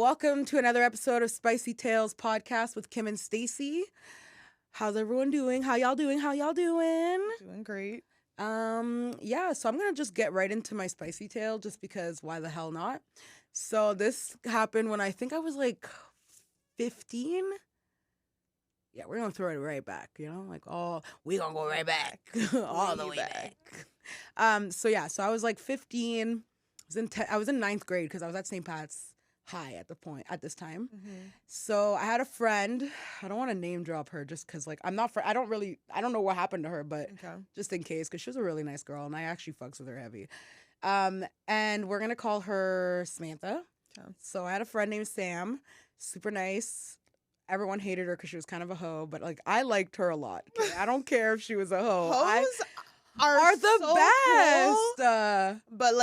Welcome to another episode of Spicy Tales Podcast with Kim and Stacy. How's everyone doing? How y'all doing? Doing great. So I'm gonna just get right into my spicy tale just because why the hell not? So this happened when I think I was like 15. Yeah, we're gonna throw it right back, we gonna go right back. All the way back. So I was like 15. I was in ninth grade because I was at St. Pat's High at this time. So I had a friend. I don't want to name drop her just because I don't know what happened to her, but just in case, because she was a really nice girl and I actually fucks with her heavy. And we're gonna call her Samantha. So I had a friend named Sam, super nice. Everyone hated her because she was kind of a hoe, but I liked her a lot. Okay? I don't care if she was a hoe. Hoes are the so best. Cool, but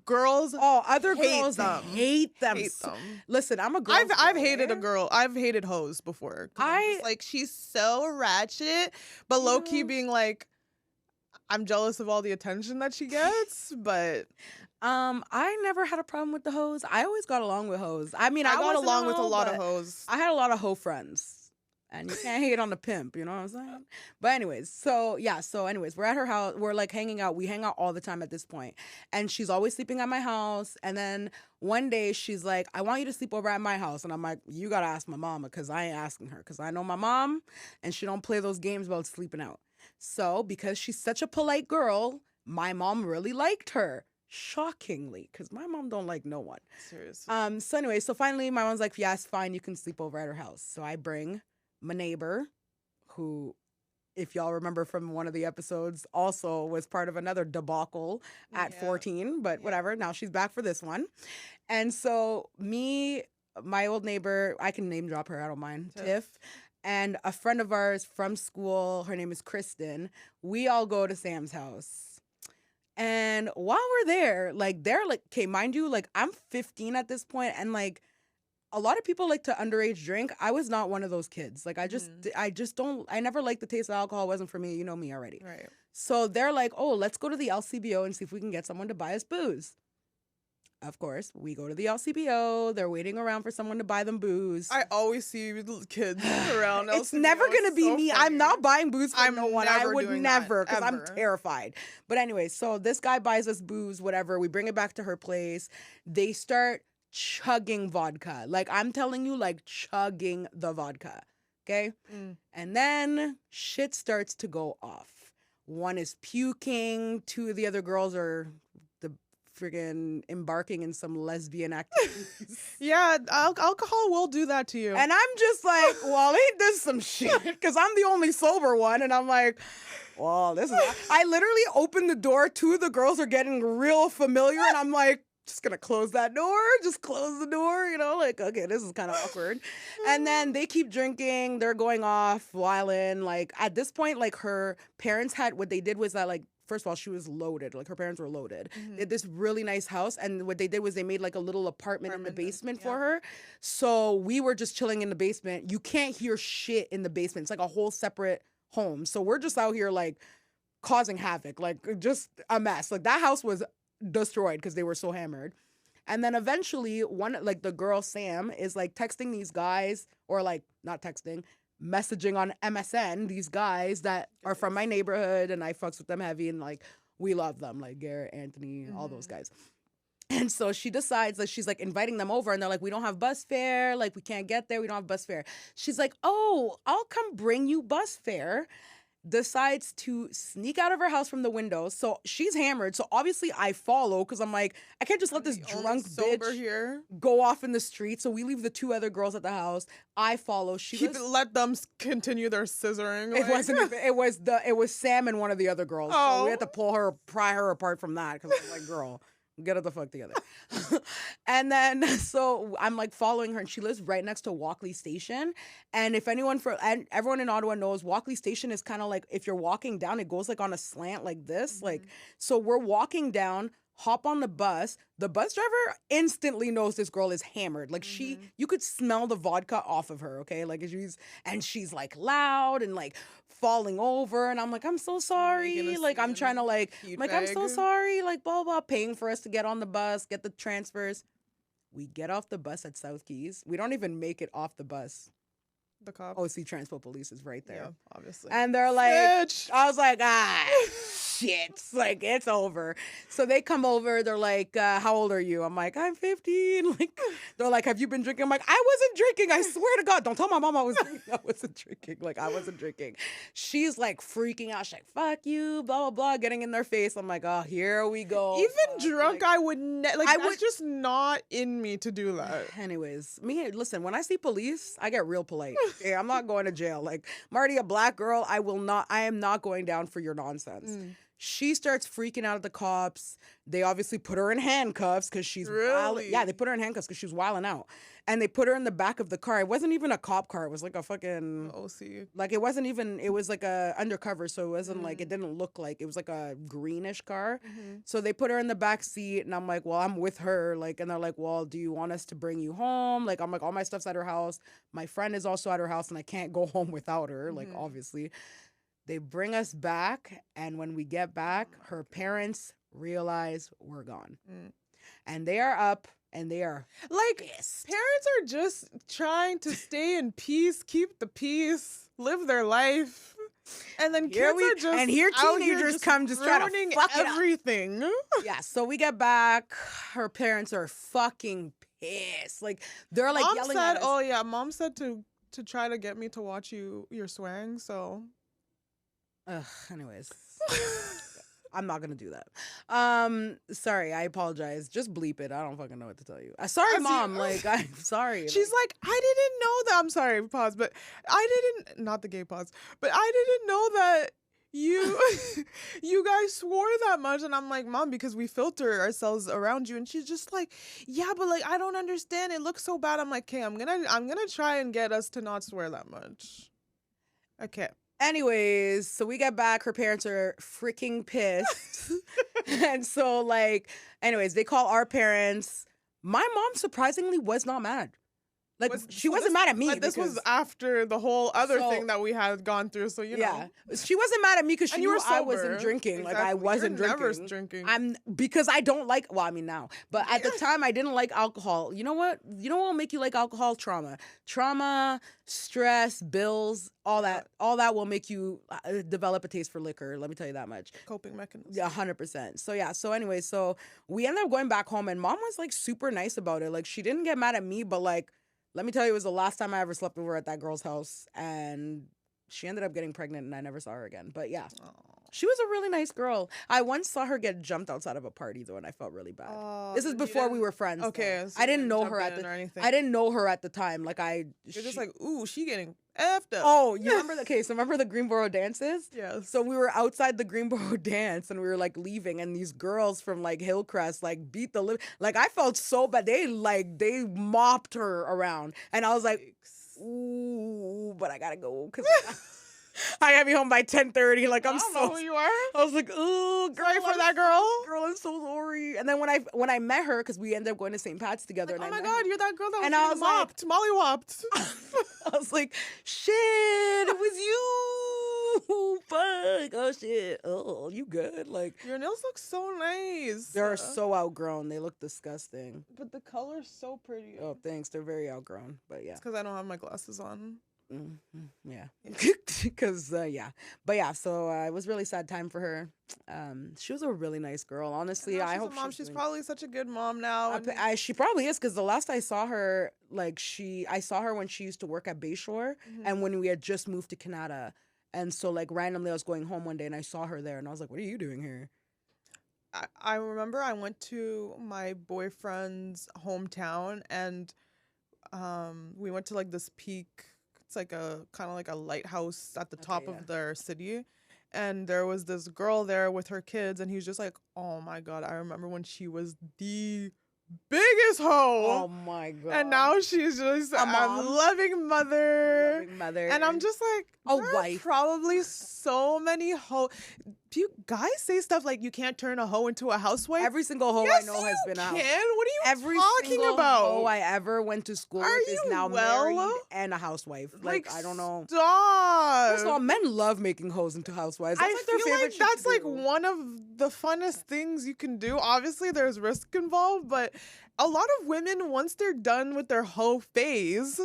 girls, other girls hate them. Listen, I'm a girl. I've hated a girl. I've hated hoes before. She's so ratchet, but low key being I'm jealous of all the attention that she gets. But I never had a problem with the hoes. I always got along with hoes. I mean, I got along with a lot of hoes. I had a lot of hoe friends. And you can't hate on the pimp, you know what I'm saying? But anyways, we're at her house. We're hanging out. We hang out all the time at this point. And she's always sleeping at my house. And then one day she's like, I want you to sleep over at my house. And I'm like, you got to ask my mama because I ain't asking her because I know my mom and she don't play those games about sleeping out. So because she's such a polite girl, my mom really liked her. Shockingly, because my mom don't like no one. Seriously. So finally my mom's like, yes, fine, you can sleep over at her house. So I bring my neighbor, who, if y'all remember from one of the episodes, also was part of another debacle at 14, but whatever. Now she's back for this one. And so my old neighbor, I can name drop her, I don't mind, Tiff, and a friend of ours from school, her name is Kristen, we all go to Sam's house. And while we're there, okay, mind you, I'm 15 at this point, and a lot of people like to underage drink. I was not one of those kids. I never liked the taste of alcohol. It wasn't for me. You know me already. Right. So they're like, oh, let's go to the LCBO and see if we can get someone to buy us booze. Of course, we go to the LCBO. They're waiting around for someone to buy them booze. I always see kids around LCBO. It's never going to be me. Funny. I'm not buying booze for no one. I would never because I'm terrified. But anyway, so this guy buys us booze, whatever. We bring it back to her place. They start chugging vodka. I'm telling you, chugging the vodka. Okay? And then shit starts to go off. One is puking. Two of the other girls are friggin' embarking in some lesbian activities. Yeah, alcohol will do that to you. And I'm just like, well, ain't this some shit? Because I'm the only sober one. And I'm like, well, this is... I literally opened the door. Two of the girls are getting real familiar. And I'm like, just gonna close that door, just close the door, okay, this is kind of awkward. And then they keep drinking, they're going off, wilding. At this point, her parents what they did was that, first of all, she was loaded, her parents were loaded. They had this really nice house, and what they did was they made a little apartment in the basement for her. So we were just chilling in the basement. You can't hear shit in the basement. It's a whole separate home. So we're just out here causing havoc, just a mess. That house was destroyed because they were so hammered. And then eventually one, the girl Sam is texting these guys, or not texting, messaging on MSN, these guys that are from my neighborhood and I fucks with them heavy and we love them, Garrett, Anthony, all those guys. And so she decides she's inviting them over and they're we don't have bus fare, we can't get there, we don't have bus fare. She's like, oh, I'll come bring you bus fare. Decides to sneak out of her house from the window. So she's hammered. So obviously I follow because I'm like, I can't just let this drunk bitch here go off in the street. So we leave the two other girls at the house. I follow. Let them continue their scissoring. It wasn't even, it was Sam and one of the other girls. Oh. So we had to pry her apart from that because I was like, girl, get it the fuck together. And then, so I'm following her and she lives right next to Walkley Station. And if and everyone in Ottawa knows, Walkley Station is kind of if you're walking down, it goes on a slant like this. So we're walking down, hop on the bus. The bus driver instantly knows this girl is hammered. You could smell the vodka off of her, okay? She's loud and falling over. And I'm like, I'm so sorry. I'm trying to I'm so sorry. Blah, blah, paying for us to get on the bus, get the transfers. We get off the bus at South Keys. We don't even make it off the bus. The cop. OC Transport Police is right there. Yeah, obviously. And they're like, Bitch. I was like, shit. Like, it's over. So they come over. They're like, how old are you? I'm like, I'm 15. Like, they're like, have you been drinking? I'm like, I wasn't drinking. I swear to God. Don't tell my mom I was drinking. I wasn't drinking. Like, I wasn't drinking. She's like freaking out. She's like, fuck you, blah, blah, blah, getting in their face. I'm like, oh, here we go. Even drunk, like, I would that's just not in me to do that. Anyways, listen, when I see police, I get real polite. Okay, I'm not going to jail. Like, Marty, a black girl, I am not going down for your nonsense. She starts freaking out at the cops. They obviously put her in handcuffs because she's really? Yeah, they put her in handcuffs because she was wilding out. And they put her in the back of the car. It wasn't even a cop car. It was like a fucking OC. Like, it wasn't even, it was like a undercover. So it wasn't like, it didn't look like, it was like a greenish car. So they put her in the back seat and I'm like, well, I'm with her. Like, and they're like, well, do you want us to bring you home? Like, I'm like, all my stuff's at her house. My friend is also at her house and I can't go home without her. Like, obviously. They bring us back, and when we get back, her parents realize we're gone. And they are up, and they are like, pissed. Parents are just trying to stay in peace, keep the peace, live their life. And then kids are just and here teenagers come just trying to fuck everything. Yeah, so we get back, her parents are fucking pissed. Like, they're like yelling at us. Oh yeah, Mom said to try to get me to watch your swang, so anyways. I'm not gonna do that. Sorry, I apologize. Just bleep it. I don't fucking know what to tell you. Sorry, Mom. Like, I'm sorry. She's like, I didn't know that. I'm sorry, pause, but I didn't, not the gay pause, but I didn't know that you guys swore that much. And I'm like, Mom, because we filter ourselves around you. And she's just like, yeah, but like, I don't understand. It looks so bad. I'm like, okay, I'm gonna try and get us to not swear that much. Okay. Anyways, so we get back. Her parents are freaking pissed. And so, like, anyways, they call our parents. My mom surprisingly was not mad. Like, she wasn't mad at me. But this was after the whole other thing that we had gone through. So, you know. She wasn't mad at me because she knew I wasn't drinking. Exactly. Like, I wasn't Never drinking. Because I don't like, well, I mean now, but at the time I didn't like alcohol. You know what? You know what will make you like alcohol? Trauma, stress, bills, all that will make you develop a taste for liquor. Let me tell you that much. Coping mechanism. Yeah, 100%. So yeah. So anyway, so we ended up going back home and Mom was like super nice about it. Like, she didn't get mad at me, but like, let me tell you, it was the last time I ever slept over at that girl's house. And she ended up getting pregnant and I never saw her again. But yeah, she was a really nice girl. I once saw her get jumped outside of a party though, and I felt really bad. This is before we were friends. Okay. So I didn't know her at the I didn't know her at the time. Like, you're just like, ooh, she getting effed up. Oh, you remember so remember the Greenboro dances? Yes. So we were outside the Greenboro dance and we were like leaving, and these girls from like Hillcrest like beat the like, I felt so bad. They mopped her around, and I was like, ooh, but I gotta go because I gotta be home by 10:30. Like, I'm I don't know who you are. I was like, ooh, girl, sorry for that girl. Girl, I'm so sorry. And then when I met her, because we ended up going to St. Pat's together. Like, and oh my God, you're that girl that was, and I was mopped, mollywopped. I was like, shit, it was you. Fuck. Oh shit. Oh, you good? Like, your nails look so nice. They're so outgrown. They look disgusting. But the color's so pretty. Oh, thanks. They're very outgrown. But yeah. It's because I don't have my glasses on. Yeah. Because yeah. But yeah, so it was really sad time for her. She was a really nice girl. Honestly, I hope she's probably such a good mom now. She probably is, because the last I saw her, like, I saw her when she used to work at Bayshore, and when we had just moved to Canada. And so, like, randomly I was going home one day and I saw her there and I was like, what are you doing here? I remember I went to my boyfriend's hometown and we went to like this peak. It's like a kind of like a lighthouse at the top of their city. And there was this girl there with her kids and he was just like, oh my God, I remember when she was the biggest hoe. Oh my God. And now she's just a loving mother. And I'm just like, a wife. Probably so many guys say stuff like you can't turn a hoe into a housewife? Every single hoe Yes, I know has you been out. can. What are you Every talking single about? hoe I ever went to school Are with is you now well? married and a housewife. Like I don't know. Stop. First of all, men love making hoes into housewives. That's I like their feel favorite like shit that's to like do. one of the funnest things you can do. Obviously, there's risk involved, but a lot of women, once they're done with their hoe phase,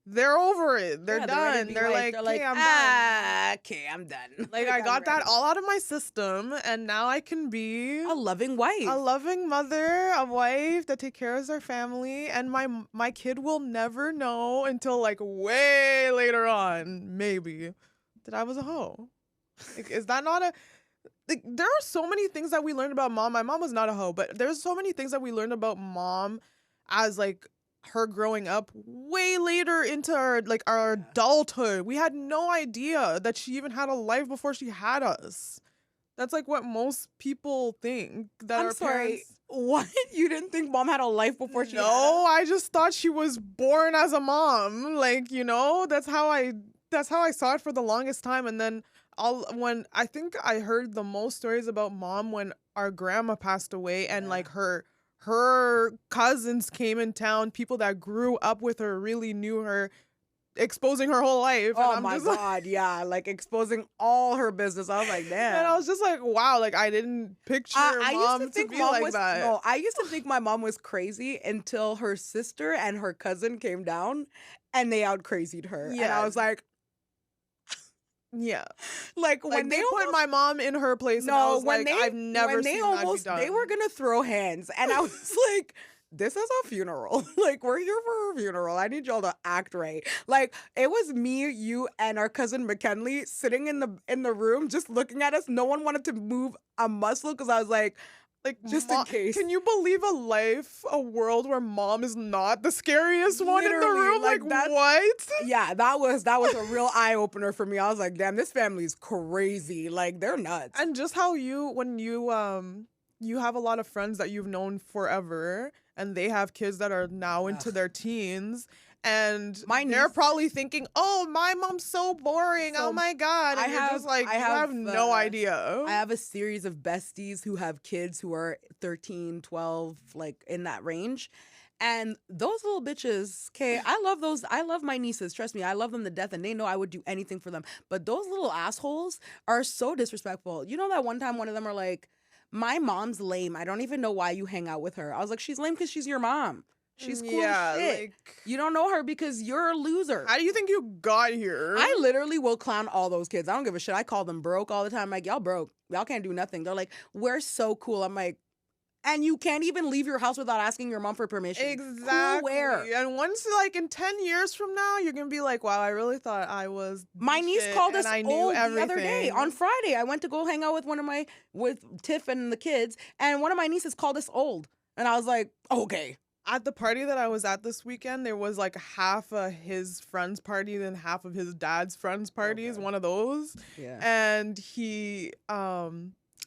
they're over it. They're Yeah, ready to done. be They're like, okay, I'm done. okay, I'm done. Like I I'm got that ready. all out of my system, and now I can be A loving wife. a loving mother, a wife that takes care of their family, and my kid will never know until like way later on, maybe, that I was a hoe. Like, is that not a like? There are so many things that we learned about mom. My mom was not a hoe, but there's so many things that we learned about mom as like her growing up way later into our adulthood. We had no idea that she even had a life before she had us. That's like what most people think that I'm our sorry. parents. What? You didn't think mom had a life before she had No, us? I just thought she was born as a mom. Like, that's how I saw it for the longest time. And then when I think I heard the most stories about mom when our grandma passed away, and like her cousins came in town, people that grew up with her really knew her, exposing her whole life. Oh and I'm my just God, yeah, like exposing all her business. I was like, damn. And I was just like, wow, like I didn't picture I mom used to think be mom like was that. no. I used to think my mom was crazy until her sister and her cousin came down, and they out crazied her. And Yeah. I was like, Yeah. like Like when they they put almost, my mom in her place, and I no, was when like, they I've never when they seen almost that be they done. were gonna throw hands, and I was like, this is a funeral. Like we're here for a funeral. I need y'all to act right. Like it was me, you, and our cousin McKinley sitting in the room, just looking at us. No one wanted to move a muscle because I was like, just in case. Can you believe a world where mom is not the scariest one in the Literally, room? like, Like that's- what? Yeah, that was a real eye opener for me. I was like, damn, this family is crazy. Like they're nuts. And just how when you have a lot of friends that you've known forever, and they have kids that are now into their teens, and they're probably thinking, "Oh, my mom's so boring. So, oh my God!" And you're just like, you have no idea. I have a series of besties who have kids who are 13, 12, like in that range. And those little bitches, okay, I love those. I love my nieces. Trust me, I love them to death, and they know I would do anything for them. But those little assholes are so disrespectful. You know that one time one of them are like, my mom's lame. I don't even know why you hang out with her. I was like, she's lame because she's your mom. She's cool as shit. Like, you don't know her because you're a loser. How do you think you got here? I literally will clown all those kids. I don't give a shit. I call them broke all the time. I'm like, y'all broke. Y'all can't do nothing. They're like, we're so cool. I'm like, and you can't even leave your house without asking your mom for permission. Exactly. Cool where? And once, like, in 10 years from now, you're going to be like, wow, I really thought I was My niece shit called and us I knew old the other everything. day. On Friday, I went to go hang out with Tiff and the kids, and one of my nieces called us old. And I was like, okay. At the party that I was at this weekend, there was like half of his friends' party and half of his dad's friends' parties, Okay. one of those. Yeah. And he,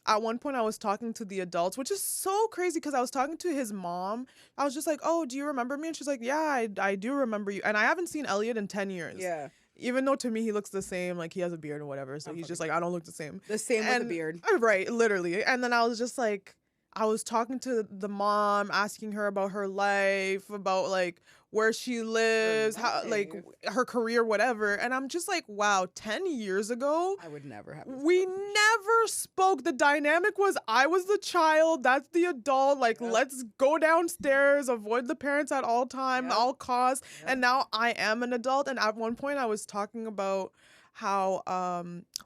at one point I was talking to the adults, which is so crazy because I was talking to his mom. I was just like, oh, do you remember me? And she's like, yeah, I do remember you. And I haven't seen Elliot in 10 years. Yeah. Even though to me he looks the same, like he has a beard or whatever. So he's just like, I don't look the same. The same with the beard. Right, literally. And then I was just like, I was talking to the mom, asking her about her life, about like where she lives, how like her career, whatever. And I'm just like, wow, 10 years ago, I would never have. We never spoke. The dynamic was I was the child, that's the adult. Like, let's go downstairs, avoid the parents at all time, all costs. And now I am an adult. And at one point I was talking about how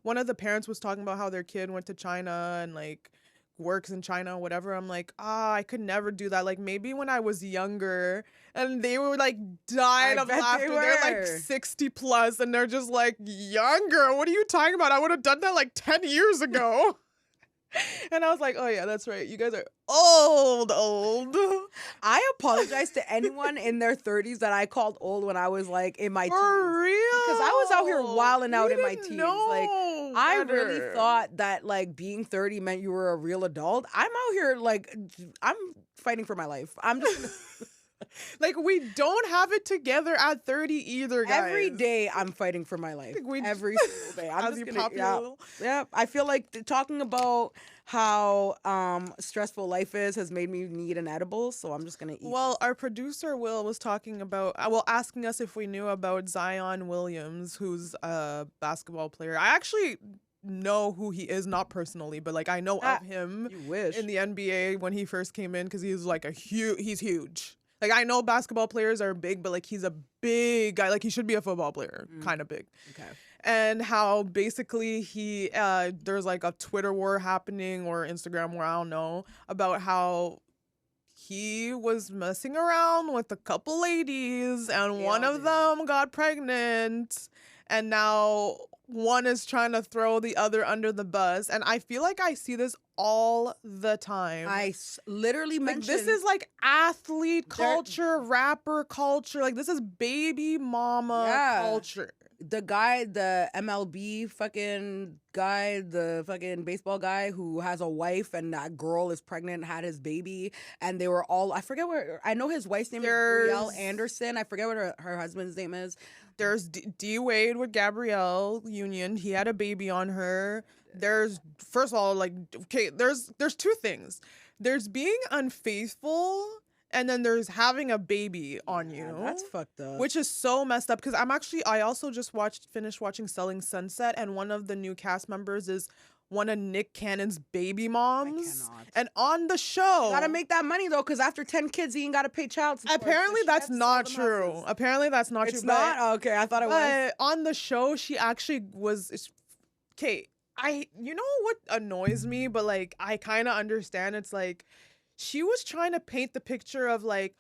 one of the parents was talking about how their kid went to China and like works in China or whatever. I'm like, I could never do that. Like maybe when I was younger, and they were like dying of laughter. They're like 60 plus and they're just like, younger, what are you talking about? I would have done that like 10 years ago. And I was like, oh yeah, that's right. You guys are old. I apologize to anyone in their 30s that I called old when I was like in my teens. For real? Because I was out here wilding out in my teens. Like I better. really thought that like being 30 meant you were a real adult. I'm out here like I'm fighting for my life. I'm just Like, we don't have it together at 30 either, guys. Every day I'm fighting for my life. Every single day. I'm As just you gonna, pop your yeah, little- yeah. I feel like talking about how stressful life is has made me need an edible, so I'm just gonna eat. Well, our producer Will was talking about, asking us if we knew about Zion Williams, who's a basketball player. I actually know who he is, not personally, but like I know of him You wish. in the NBA when he first came in, because he's like he's huge. Like, I know basketball players are big, but like he's a big guy. Like, he should be a football player, kind of big. Okay. And how basically he there's like a Twitter war happening, or Instagram war, I don't know, about how he was messing around with a couple ladies and one of them got pregnant, and now one is trying to throw the other under the bus. And I feel like I see this all the time. Literally Like, mentioned this is like athlete culture, rapper culture. Like, this is baby mama culture. the guy, the MLB fucking guy, the fucking baseball guy who has a wife and that girl is pregnant, had his baby, and they were all, I forget what, I know his wife's name is Gabrielle Anderson. I forget what her husband's name is. There's D Wade with Gabrielle Union. He had a baby on her. There's, first of all, like, okay, there's two things. There's being unfaithful, and then there's having a baby on you. That's fucked up. Which is so messed up, because I also just finished watching Selling Sunset, and one of the new cast members is one of Nick Cannon's baby moms. I cannot. And on the show, Gotta make that money though, because after 10 kids, he ain't gotta pay child support. apparently so that's not true. Apparently that's not true. It's not? Okay, I thought it was. But on the show, she actually was. Okay, you know what annoys me, but like I kind of understand. It's like she was trying to paint the picture of like,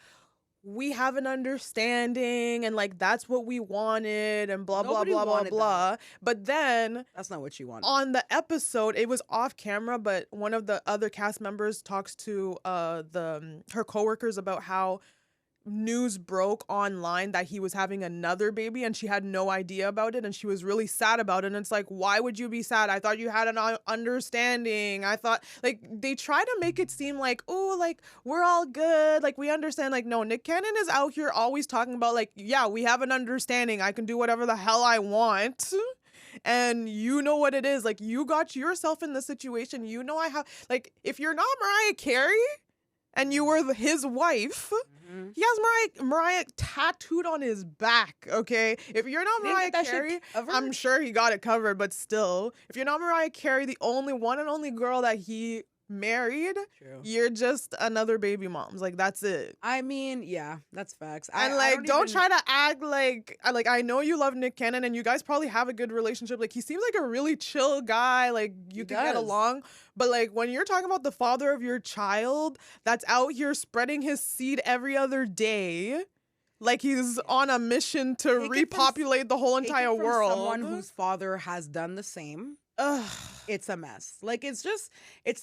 we have an understanding and like that's what we wanted and blah Nobody blah blah blah wanted blah. that. But then That's not what you wanted. on the episode, it was off camera, but one of the other cast members talks to her coworkers about how news broke online that he was having another baby, and she had no idea about it, and she was really sad about it. And it's like, why would you be sad? I thought you had an understanding. I thought, like, they try to make it seem like, oh, like, we're all good, like, we understand. Like, no, Nick Cannon is out here always talking about like, yeah, we have an understanding, I can do whatever the hell I want. And you know what it is, like, you got yourself in this situation. You know, I have, like, if you're not Mariah Carey and you were his wife, he has Mariah tattooed on his back, okay? If you're not Mariah Carey, I'm sure he got it covered, but still, if you're not Mariah Carey, the only one and only girl that he married, you're just another baby mom's. Like, that's it. I mean, yeah, that's facts. And like, don't try to act like I know you love Nick Cannon and you guys probably have a good relationship. Like, he seems like a really chill guy. Like, you can get along. But like, when you're talking about the father of your child that's out here spreading his seed every other day, like he's on a mission to repopulate the whole entire world. Someone whose father has done the same. It's a mess. Like, it's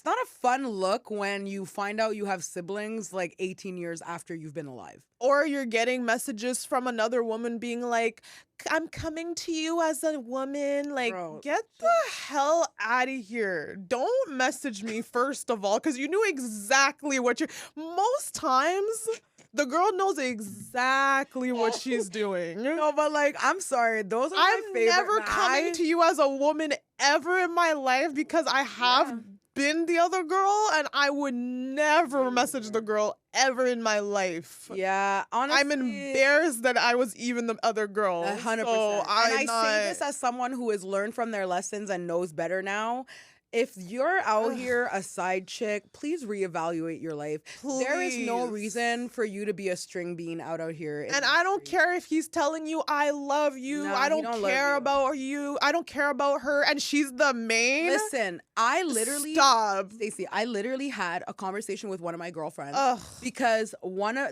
not a fun look when you find out you have siblings like 18 years after you've been alive. Or you're getting messages from another woman being like, I'm coming to you as a woman. Like, bro, get the hell out of here. Don't message me, first of all, because you knew exactly what most times the girl knows exactly what she's doing. No, but like, I'm sorry. Those are my favorite. I'm never coming to you as a woman ever in my life, because I have been the other girl, and I would never message the girl ever in my life. Yeah, honestly, I'm embarrassed that I was even the other girl. 100%. So I say this as someone who has learned from their lessons and knows better now. If you're out here a side chick, please reevaluate your life. Please. There is no reason for you to be a string bean out here. And I don't care if he's telling you, I love you. No, I don't care about you. I don't care about her. And she's the main. Listen, Stacey, I literally had a conversation with one of my girlfriends because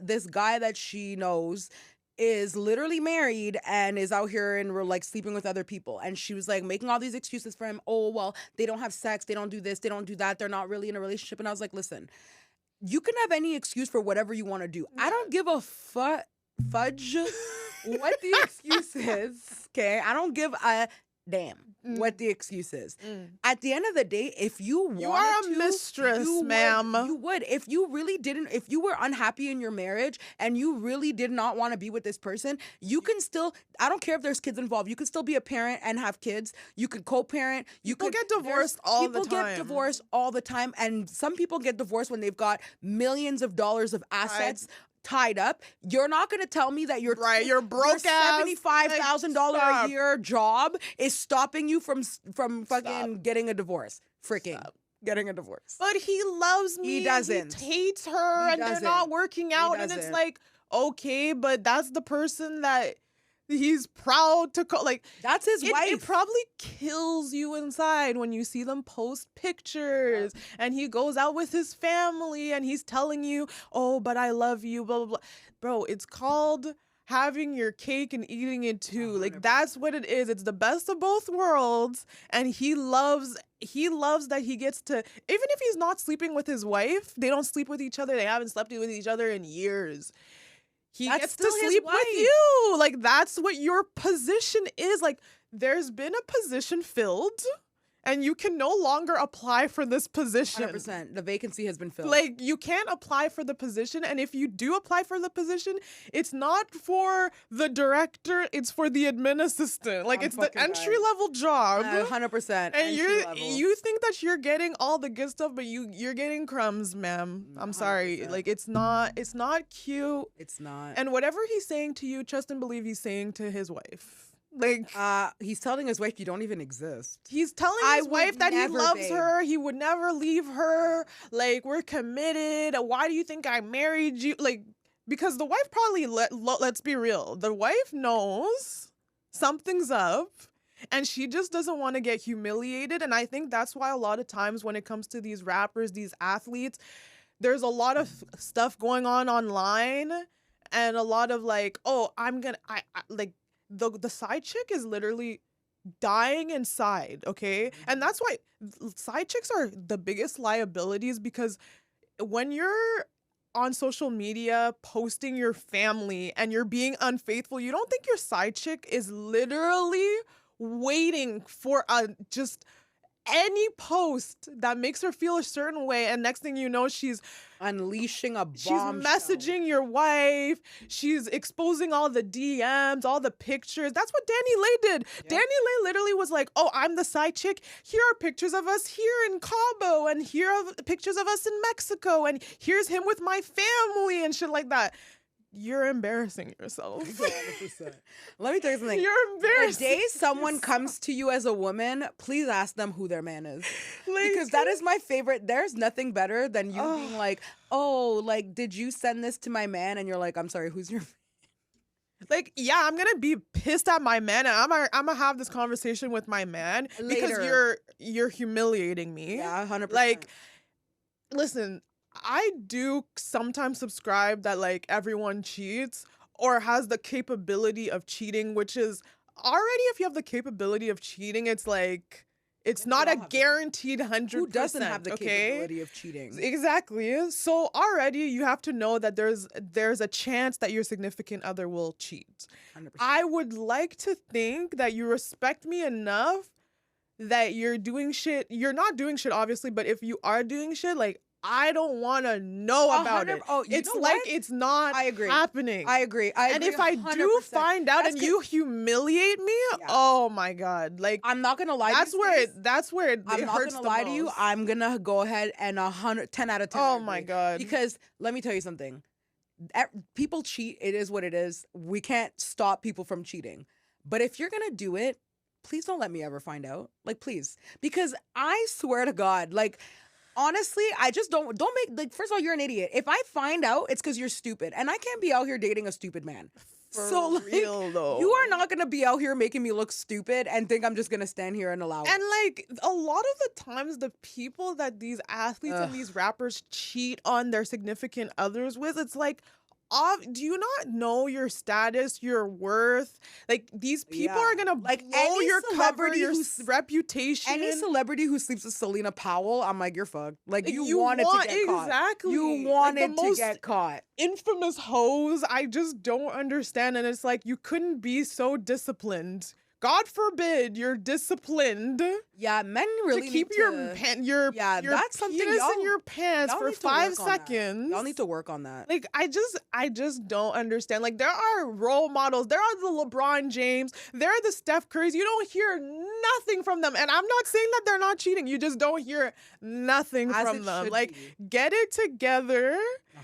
this guy that she knows is literally married and is out here and we're like sleeping with other people, and she was like making all these excuses for him. Oh, well, they don't have sex, they don't do this, they don't do that, they're not really in a relationship. And I was like, listen, you can have any excuse for whatever you want to do. I don't give a fudge what the excuse is. Okay, I don't give a damn what the excuse is. Mm. At the end of the day, if you wanted You are a to, mistress, you ma'am. you would. If you really didn't, if you were unhappy in your marriage and you really did not want to be with this person, you can still, I don't care if there's kids involved, you can still be a parent and have kids. You could co-parent. People get divorced all the time. People get divorced all the time. And some people get divorced when they've got millions of dollars of assets tied up. You're not going to tell me that your broke ass $75,000 a year job is stopping you from fucking getting a divorce. Freaking getting a divorce. But he loves me. He doesn't. He hates her, and they're not working out. And it's like, okay, but that's the person that he's proud to call. Like, that's his wife. It probably kills you inside when you see them post pictures and he goes out with his family and he's telling you, oh, but I love you, blah, blah, blah. Bro, it's called having your cake and eating it too. 100%. Like, that's what it is. It's the best of both worlds. And he loves that he gets to, even if he's not sleeping with his wife, they don't sleep with each other. They haven't slept with each other in years. He gets to sleep with you. Like, that's what your position is. Like, there's been a position filled and you can no longer apply for this position. 100%. The vacancy has been filled. Like, you can't apply for the position. And if you do apply for the position, it's not for the director. It's for the admin assistant. Like, it's the entry-level job. 100%. And you think that you're getting all the good stuff, but you're getting crumbs, ma'am. I'm sorry. Like, it's not cute. It's not. And whatever he's saying to you, trust and believe he's saying to his wife. Like, he's telling his wife you don't even exist. He's telling his wife that he loves her. He would never leave her. Like, we're committed. Why do you think I married you? Like, because the wife probably, let's be real, the wife knows something's up and she just doesn't want to get humiliated. And I think that's why a lot of times when it comes to these rappers, these athletes, there's a lot of stuff going on online and a lot of like, oh, like, the side chick is literally dying inside, okay? And that's why side chicks are the biggest liabilities, because when you're on social media posting your family and you're being unfaithful, you don't think your side chick is literally waiting for just any post that makes her feel a certain way, and next thing you know, she's unleashing a bomb. She's messaging your wife. She's exposing all the DMs, all the pictures. That's what Danny Lay did. Yep. Danny Lay literally was like, oh, I'm the side chick. Here are pictures of us here in Cabo, and here are pictures of us in Mexico, and here's him with my family and shit like that. You're embarrassing yourself. 100%. Let me tell you something. You're embarrassing. The day someone comes to you as a woman, please ask them who their man is. Like, because that is my favorite. There's nothing better than you being like, oh, like, did you send this to my man? And you're like, I'm sorry, who's your man? Like, yeah, I'm gonna be pissed at my man, and I'm gonna have this conversation with my man because you're humiliating me. Yeah, 100%. Like, listen, I do sometimes subscribe that like everyone cheats or has the capability of cheating, which is already, if you have the capability of cheating, it's like, it's not a guaranteed 100%. Who doesn't have the capability of cheating? Exactly. So already you have to know that there's a chance that your significant other will cheat. 100%. I would like to think that you respect me enough that you're doing shit. You're not doing shit, obviously, but if you are doing shit, like, I don't want to know about it. Oh, it's like what? It's not happening. I agree. And if I 100%. Do find out and you humiliate me, oh my God. Like, I'm not going to lie to you. That's where it I'm not going to lie to you. I'm going to go ahead and 10 out of 10. Oh my God. Because let me tell you something. People cheat. It is what it is. We can't stop people from cheating. But if you're going to do it, please don't let me ever find out. Like, please. Because I swear to God, like, honestly, I just don't make, like, first of all, you're an idiot. If I find out, it's because you're stupid. And I can't be out here dating a stupid man. For real, though. You are not going to be out here making me look stupid and think I'm just going to stand here and allow it. And, like, a lot of the times, the people that these athletes and these rappers cheat on their significant others with, it's like, do you not know your status, your worth? Like, these people are gonna like blow your cover, your reputation. Any celebrity who sleeps with Selena Powell, I'm like, you're fucked. Like, you wanted to get caught. Exactly. You wanted to get caught. Infamous hoes, I just don't understand. And it's like, you couldn't be so disciplined. God forbid you're disciplined Yeah, men really to keep need your to, your that's something penis y'all in your pants y'all for need to 5 work on that. seconds. Y'all need to work on that. Like, I just don't understand. Like, there are role models. There are the LeBron James. There are the Steph Currys. You don't hear nothing from them. And I'm not saying that they're not cheating. You just don't hear nothing As from it them. should Like, be. get it together.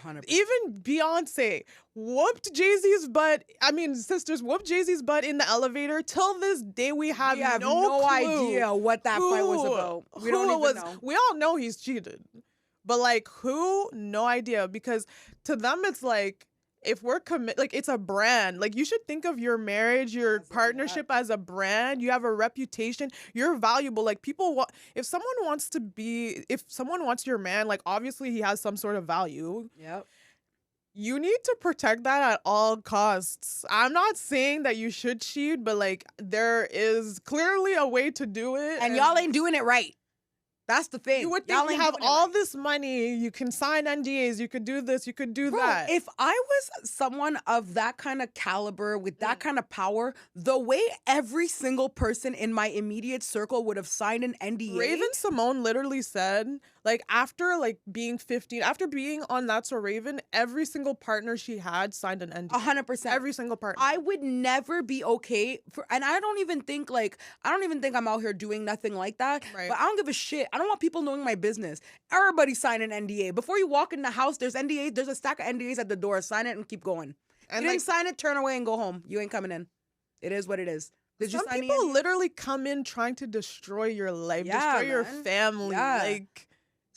100%. Even Beyonce whooped Jay-Z's butt. I mean, sisters whooped Jay-Z's butt in the elevator. Till this day, we have no clue idea what that fight was about. We don't even know. We all know he's cheated. But, like, who? No idea. Because to them, it's like, if we're like, it's a brand. Like, you should think of your marriage, your partnership as a brand. You have a reputation. You're valuable. Like, people if someone wants your man, like, obviously he has some sort of value. Yep. You need to protect that at all costs. I'm not saying that you should cheat, but, like, there is clearly a way to do it. And y'all ain't doing it right. That's the thing. You would Y'all think you ain't have doing it all right. this money, you can sign NDAs, you could do this, you could do Bro, that. if I was someone of that kind of caliber with that kind of power, the way every single person in my immediate circle would have signed an NDA. Raven Simone literally said, like, after, like, being 15, after being on That's So Raven, every single partner she had signed an NDA. 100%. Every single partner. I would never be okay and I don't even think I'm out here doing nothing like that. Right. But I don't give a shit. I don't want people knowing my business. Everybody sign an NDA. Before you walk in the house, there's NDAs. There's a stack of NDAs at the door. Sign it and keep going. And, you like, didn't sign it, turn away and go home. You ain't coming in. It is what it is. Did you some sign the people NDA? literally come in trying to destroy your life, Yeah, destroy your man. family. Yeah. Like,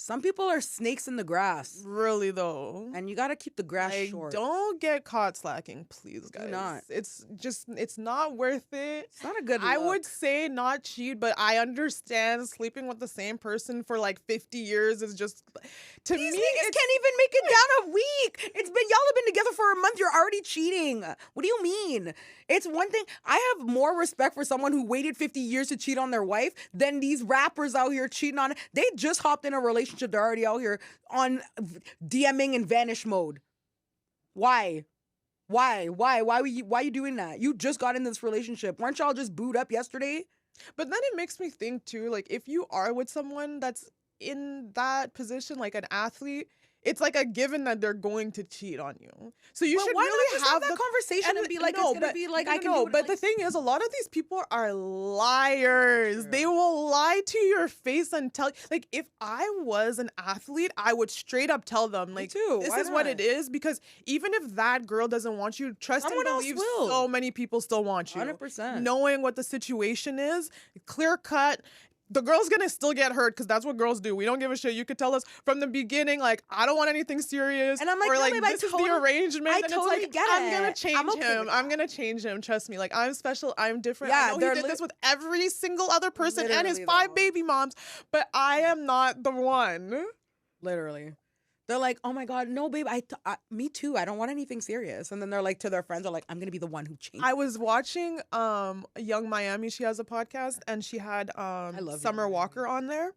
Some people are snakes in the grass. really though. And you got to keep the grass Like, short. don't get caught slacking, please, guys. Do not. It's not worth it. It's not a good I look. would say not cheat, but I understand sleeping with the same person for like 50 years is just, to These me, niggas can't even make it down a week. Y'all have been together for a month. You're already cheating. What do you mean? It's one thing. I have more respect for someone who waited 50 years to cheat on their wife than these rappers out here cheating on. They just hopped in a relationship. They're already out here on DMing and vanish mode. Why? Why you doing that? You just got in this relationship. Weren't y'all just booed up yesterday? but then it makes me think too, like, if you are with someone that's in that position, like an athlete, it's like a given that they're going to cheat on you. So you But should why really not just have that the conversation and be like, no, it's gonna but- be like, no, I can no, do it. But like, the thing is, a lot of these people are liars. True. They will lie to your face and tell. Like, if I was an athlete, I would straight up tell them, like, too. this Why is what not? it is. Because even if that girl doesn't want you, trust Someone and else believe will. so many people still want you. 100%. Knowing what the situation is, clear cut. The girl's gonna still get hurt because that's what girls do. We don't give a shit. You could tell us from the beginning, like, I don't want anything serious. And I'm like, or no, like, babe, I this is totally- the arrangement. I and totally it's like, get I'm gonna it. change I'm okay him. with I'm that. gonna change him. Trust me. Like, I'm special. I'm different. Yeah, I know they're he did this with every single other person and his Literally, 5 though. baby moms, but I am not the one. Literally. They're like, oh my God, no, babe, me too. I don't want anything serious. And then they're like, to their friends, are like, I'm going to be the one who changes. I was watching Young Miami. She has a podcast, and she had love Summer Young Walker on there.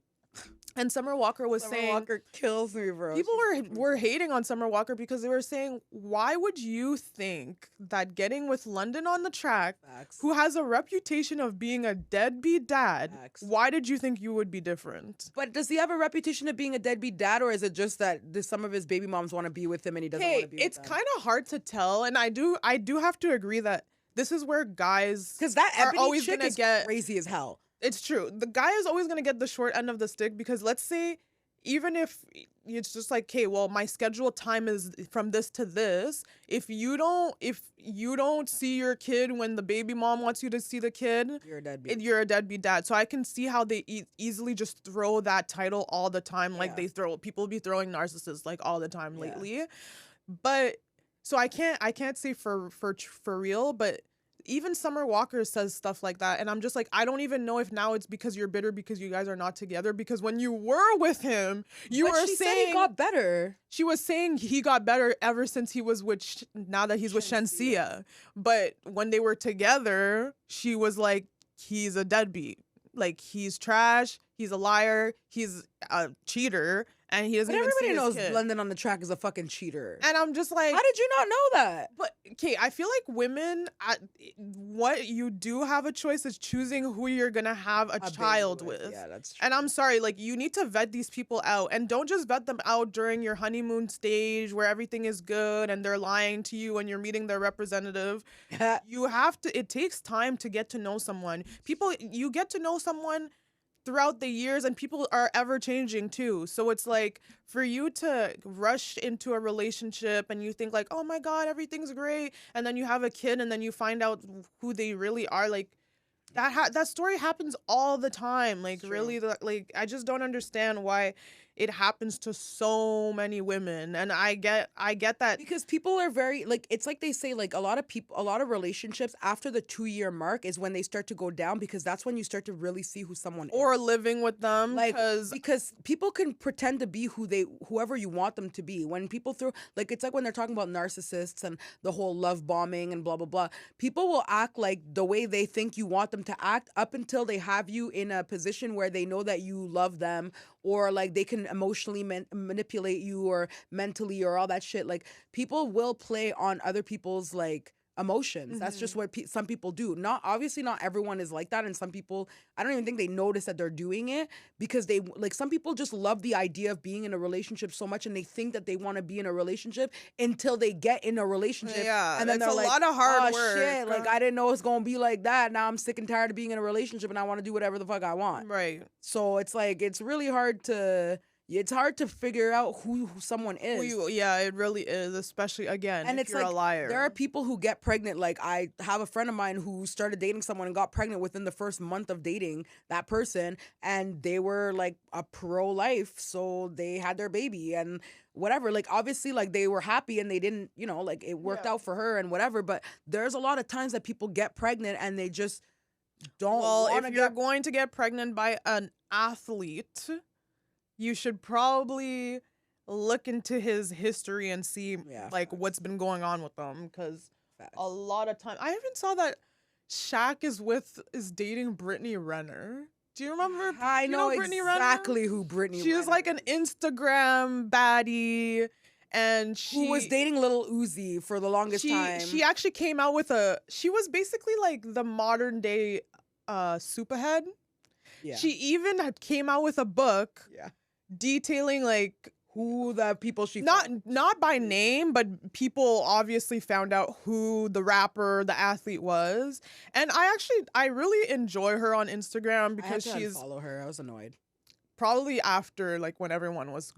And Summer Walker was Summer saying, Walker kills me, bro. people were hating on Summer Walker because they were saying, why would you think that getting with London on the track, Facts. who has a reputation of being a deadbeat dad, Facts. why did you think you would be different? But does he have a reputation of being a deadbeat dad, or is it just that some of his baby moms want to be with him and he doesn't want Hey, to be it's with them? kind of hard to tell, and I do have to agree that this is where guys, Because that are Ebony always chick gonna is get- crazy as hell. it's true. The guy is always going to get the short end of the stick because, let's say, even if it's just like, okay, well, my scheduled time is from this to this. If you don't see your kid when the baby mom wants you to see the kid, You're a deadbeat. you're a deadbeat dad. So I can see how they easily just throw that title all the time. Like, Yeah. people be throwing narcissists like all the time Yeah. lately. But so I can't say for real, but even Summer Walker says stuff like that, and I'm just like, I don't even know if now it's because you're bitter because you guys are not together, because when you were with him, you But were she said saying he got better. she was saying he got better ever since he was with now that he's with Shensia. But when they were together, she was like, he's a deadbeat. Like, he's trash, he's a liar, he's a cheater, and he doesn't But even see everybody his knows kid. London on the Track is a fucking cheater. And I'm just like, how did you not know that? but okay, I feel like women, what you do have a choice is choosing who you're gonna have a baby child with. Yeah, that's true. And I'm sorry, like, you need to vet these people out, and don't just vet them out during your honeymoon stage where everything is good and they're lying to you and you're meeting their representative. You have to. It takes time to get to know someone. You get to know someone throughout the years, and people are ever changing too. So it's like, for you to rush into a relationship and you think like, oh my God, everything's great, and then you have a kid and then you find out who they really are, like, that story happens all the time. Like, really, like, I just don't understand why it happens to so many women. And I get that, because people are very, like, it's like they say, like, a lot of relationships after the 2-year mark is when they start to go down, because that's when you start to really see who someone is. or living with them, Like, because people can pretend to be whoever you want them to be. When people like, it's like when they're talking about narcissists and the whole love bombing and blah, blah, blah. People will act like the way they think you want them to act up until they have you in a position where they know that you love them, or like they can emotionally manipulate you or mentally or all that shit. Like, people will play on other people's like emotions. That's just what some people do. Obviously not everyone is like that, and some people, I don't even think they notice that they're doing it, because they, like, some people just love the idea of being in a relationship so much, and they think that they want to be in a relationship until they get in a relationship. Yeah, and then it's they're a like, lot of hard oh, work. shit, like, I didn't know it's gonna be like that. Now I'm sick and tired of being in a relationship and I want to do whatever the fuck I want. Right. So it's like, it's really hard to figure out who someone is. Yeah, it really is, especially, again, and if it's you're like, a liar. there are people who get pregnant. Like, I have a friend of mine who started dating someone and got pregnant within the first month of dating that person, and they were like a pro-life, so they had their baby and whatever. Like, obviously, like, they were happy and they didn't, like, it worked out for her and whatever. But there's a lot of times that people get pregnant and they just don't. Well, if you're going to get pregnant by an athlete, you should probably look into his history and see what's been going on with them, because a lot of time, I even saw that Shaq is dating Brittany Renner. Do you remember? I know Brittany exactly Renner? who Brittany She Renner was like an Instagram baddie, and who was dating Lil Uzi for the longest time. She actually came out with she was basically like the modern day Superhead. Yeah. She even came out with a book detailing like who the people she not by name, but people obviously found out who the rapper, the athlete was. And I really enjoy her on Instagram, because she's follow her. I was annoyed. Probably after, like, when everyone was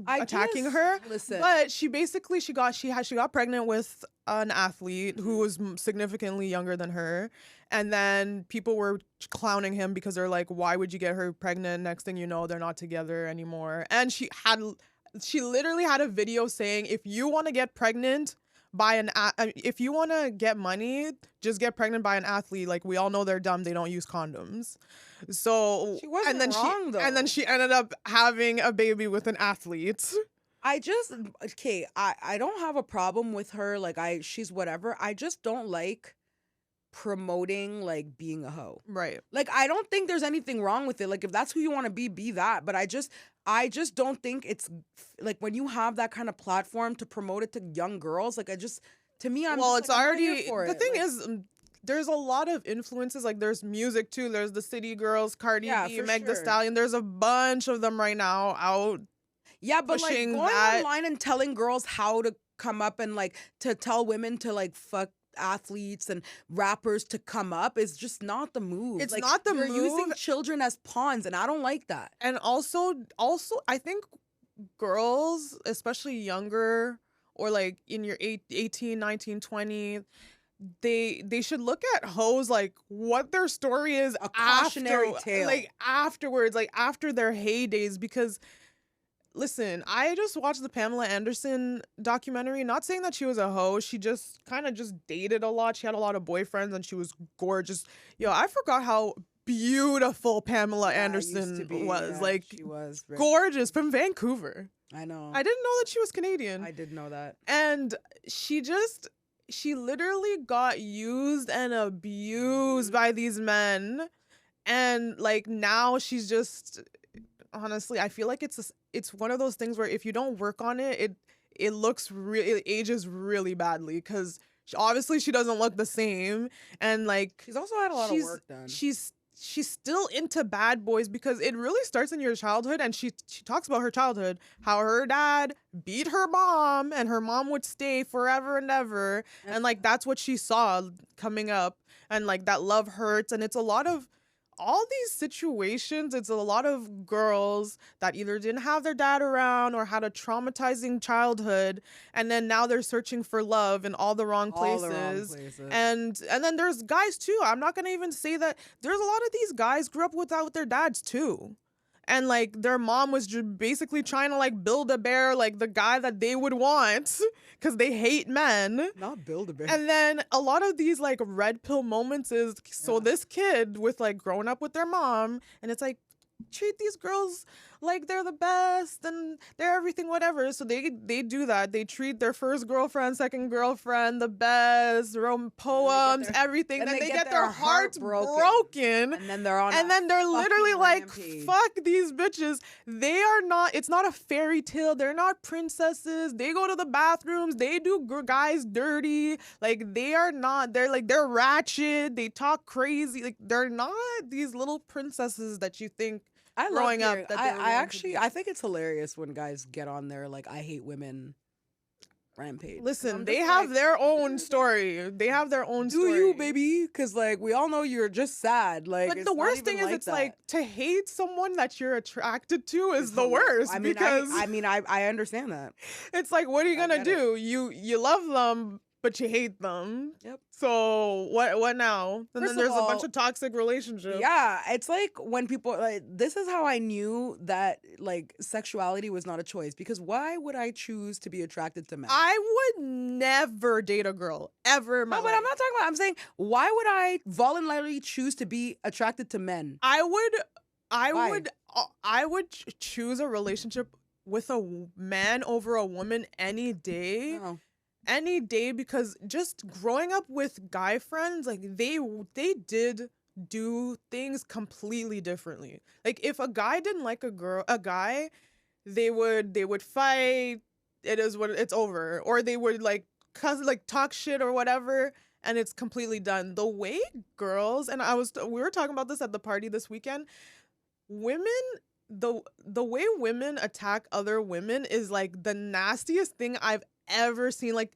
attacking her. Listen. But she basically she got pregnant with an athlete who was significantly younger than her, and then people were clowning him because they're like, why would you get her pregnant? Next thing you know, they're not together anymore. And she literally had a video saying, if you want to get pregnant by if you want to get money, just get pregnant by an athlete. Like, we all know they're dumb, they don't use condoms. So she wasn't wrong, though. And then she ended up having a baby with an athlete. I don't have a problem with her. Like, she's whatever. I just don't like promoting like being a hoe. Right. Like, I don't think there's anything wrong with it. Like, if that's who you want to be that. But I just don't think it's like, when you have that kind of platform to promote it to young girls, like, to me, I'm well, just, it's like, already for the it. thing like, is, there's a lot of influences. Like, there's music too. There's the City Girls, Cardi B, Meg Thee Stallion. There's a bunch of them right now out. Yeah, but like, going online and telling girls how to come up and like to tell women to like fuck athletes and rappers to come up is just not the move. It's like, not the you're move. using children as pawns, and I don't like that. And also I think girls, especially younger, or like in your 18, 19, 20, they should look at hoes like what their story is, a cautionary tale, like afterwards, like after their heydays. Because listen, I just watched the Pamela Anderson documentary. Not saying that she was a hoe. She just kind of just dated a lot. She had a lot of boyfriends and she was gorgeous. Yo, I forgot how beautiful Pamela Anderson was. Yeah, like, she was gorgeous, from Vancouver. I know. I didn't know that she was Canadian. I did know that. And she literally got used and abused by these men. And like, now she's just honestly, I feel like it's one of those things where if you don't work on it, it it ages really badly because obviously she doesn't look the same, and like She's also had a lot of work done. She's still into bad boys because it really starts in your childhood, and she talks about her childhood, how her dad beat her mom and her mom would stay forever and ever, and like that's what she saw coming up, and like that love hurts, and it's a lot of all these situations. It's a lot of girls that either didn't have their dad around or had a traumatizing childhood, and then now they're searching for love in all the wrong places. And then there's guys too. I'm not gonna even say that there's a lot of these guys grew up without their dads too. And like their mom was just basically trying to like build a bear, like the guy that they would want because they hate men. Not build a bear. And then a lot of these like red pill moments is this kid with like growing up with their mom, and it's like treat these girls like they're the best and they're everything, whatever. So they do that. They treat their first girlfriend, second girlfriend the best, poems, everything. Then they get their hearts broken. And then they're literally like, rampage. fuck these bitches. They are not, it's not a fairy tale. They're not princesses. They go to the bathrooms. They do guys dirty. Like they're ratchet. They talk crazy. Like they're not these little princesses that you think growing up. I think it's hilarious when guys get on their like I hate women rampage. Listen, they have their own story. They have their own story. Do you, baby? Because like we all know you're just sad. Like, but the worst thing is it's like to hate someone that you're attracted to is the worst. I understand that. It's like, what are you gonna do? You love them, but you hate them. Yep. So what now? And then there's a bunch of toxic relationships. Yeah, it's like when people like this is how I knew that like sexuality was not a choice, because why would I choose to be attracted to men? I would never date a girl ever in my life. But I'm not talking about. I'm saying why would I voluntarily choose to be attracted to men? I would choose a relationship with a man over a woman any day. No. Any day, because just growing up with guy friends, like they did do things completely differently. Like if a guy didn't like a guy, they would fight. It's over, or they would like talk shit or whatever, and it's completely done. The way girls, and we were talking about this at the party this weekend. Women, the way women attack other women is like the nastiest thing I've ever seen. Like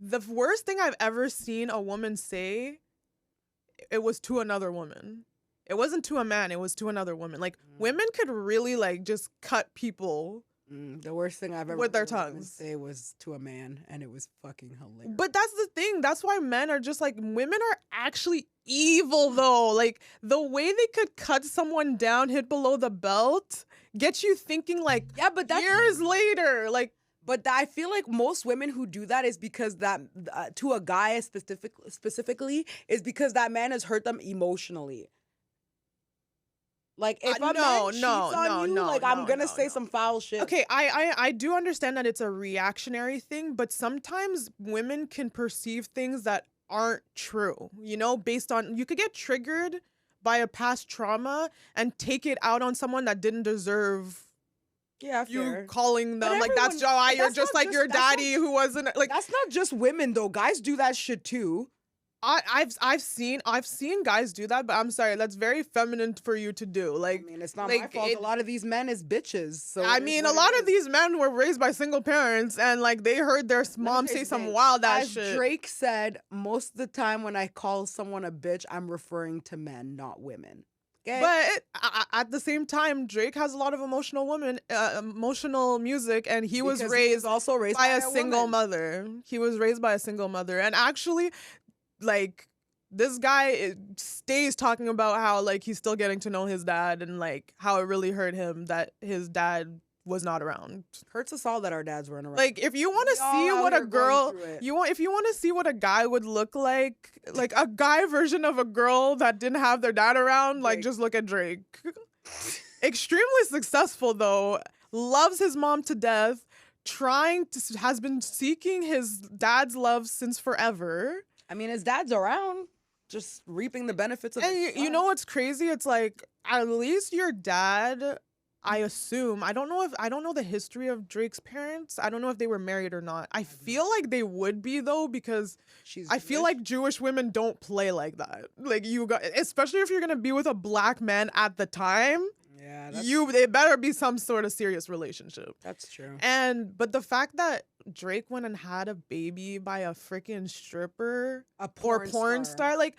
the worst thing I've ever seen a woman say, it was to another woman. It wasn't to a man, it was to another woman. Like women could really like just cut people. The worst thing I've ever with their tongues say was to a man, and it was fucking hilarious. But that's the thing. That's why men are just like, women are actually evil though. Like the way they could cut someone down, hit below the belt, get you thinking like, yeah, but that's years later, like. But I feel like most women who do that is because that to a guy specifically is because that man has hurt them emotionally. Like if a man cheats on you, I'm gonna say some foul shit. Okay, I do understand that it's a reactionary thing, but sometimes women can perceive things that aren't true. You know, based on, you could get triggered by a past trauma and take it out on someone that didn't deserve. Yeah, you fair. calling them like that's why you're just like your daddy who wasn't like. That's not just women though. Guys do that shit too. I've seen guys do that, but I'm sorry, that's very feminine for you to do. Like, I mean, it's not my fault. A lot of these men is bitches. So I mean, a lot of these men were raised by single parents, and like they heard their mom say some wild ass shit. As Drake said, most of the time when I call someone a bitch, I'm referring to men, not women. Okay? But at the same time, Drake has a lot of emotional music, and he was raised by a single mother. He was raised by a single mother, and actually, like, this guy stays talking about how like he's still getting to know his dad, and like how it really hurt him that his dad was not around. Hurts us all that our dads weren't around. Like, if you want to see what a girl, if you want to see what a guy would look like a guy version of a girl that didn't have their dad around, like just look at Drake. Extremely successful though, loves his mom to death, has been seeking his dad's love since forever. I mean, his dad's around, just reaping the benefits of it. And you know what's crazy? It's like, at least your dad I assume, I don't know the history of Drake's parents. I don't know if they were married or not. I feel like they would be though, because I feel like Jewish women don't play like that. Like especially if you're gonna be with a black man at the time. Yeah, they better be some sort of serious relationship. That's true. But the fact that Drake went and had a baby by a freaking stripper or porn star, like.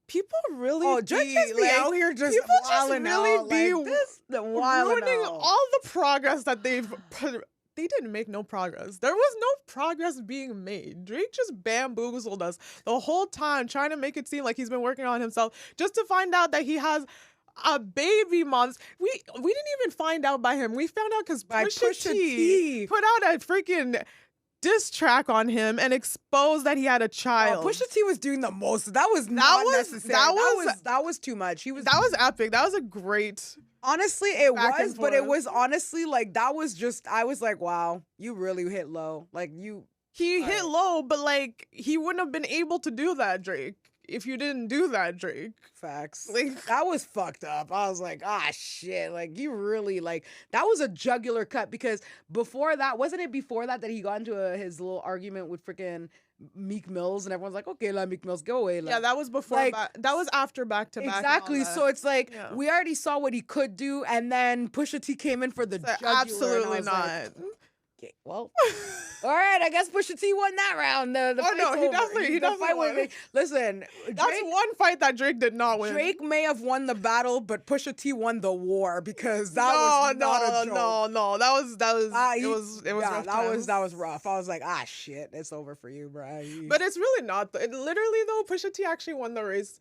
People really Drake just be out here just people just really out, be like this, ruining all the progress that they've put. They didn't make no progress. There was no progress being made. Drake just bamboozled us the whole time, trying to make it seem like he's been working on himself, just to find out that he has a baby mom. We didn't even find out by him. We found out because Pusha T put out a freaking diss track on him and expose that he had a child. Pusha T was doing the most. That was not necessary. That was too much. That was epic. That was a great. Honestly, it was, but it was honestly like that was just. I was like, wow, you really hit low. Like he hit low, but like he wouldn't have been able to do that, Drake, if you didn't do that, Drake. Facts. Like that was fucked up. I was like, shit. Like you really that was a jugular cut, because before that, wasn't it before that he got into his little argument with freaking Meek Mills, and everyone's like, okay, let Meek Mills go away. Yeah, that was before. That was after Back to Back. Exactly. So it's like we already saw what he could do, and then Pusha T came in for the jugular. Absolutely not. Like, okay, well, all right. I guess Pusha T won that round. He definitely won. Listen, that's one fight that Drake did not win. Drake may have won the battle, but Pusha T won the war, because that was not a joke. No. That was rough. That was rough. I was like, shit, it's over for you, bro. But it's really not. Literally though, Pusha T actually won the race.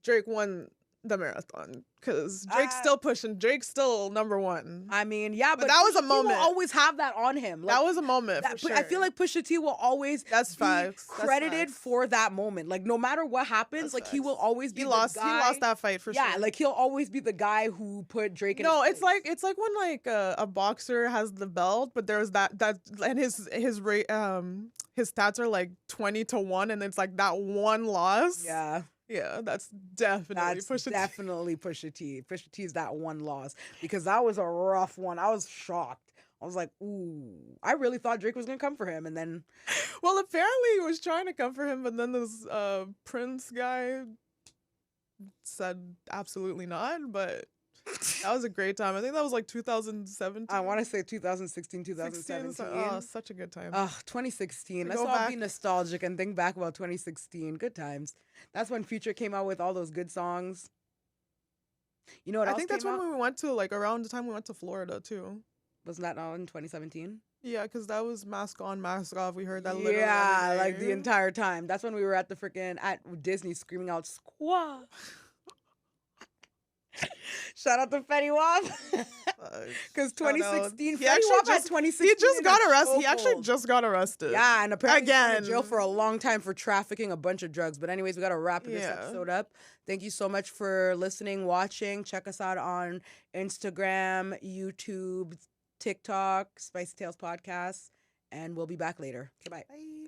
Drake won the marathon, because Drake's still pushing. Drake's still number one. I mean, yeah, but that was a moment. He will always have that on him. Like, that was a moment. For sure. I feel like Pusha T will always be credited facts. for that moment. Like no matter what happens, he will always be. He lost that fight for sure. Yeah, like he'll always be the guy who put Drake in. No, it's like when a boxer has the belt, but there's that and his stats are like 20-1, and it's like that one loss. Yeah. Yeah, that's definitely Pusha T. Pusha T is that one loss, because that was a rough one. I was shocked. I was like, ooh, I really thought Drake was going to come for him. And then. Well, apparently he was trying to come for him, but then this Prince guy said absolutely not. But that was a great time. I think that was like 2017. I want to say 2016, 2017. Oh, such a good time. 2016. Let's all be nostalgic and think back about 2016. Good times. That's when Future came out with all those good songs. You know what else? I think that's when we went to, like, around the time we went to Florida too. Wasn't that not in 2017? Yeah, because that was Mask On, Mask Off. We heard that literally. Yeah, like the entire time. That's when we were at Disney screaming out "Squaw." Shout out to Fetty Wap. Because 2016, Fetty Wap had 2016. He just got arrested. He actually just got arrested. Yeah, and apparently he's been in jail for a long time for trafficking a bunch of drugs. But anyways, we got to wrap this episode up. Thank you so much for listening, watching. Check us out on Instagram, YouTube, TikTok, Spicy Tales Podcast. And we'll be back later. Okay, bye. Bye.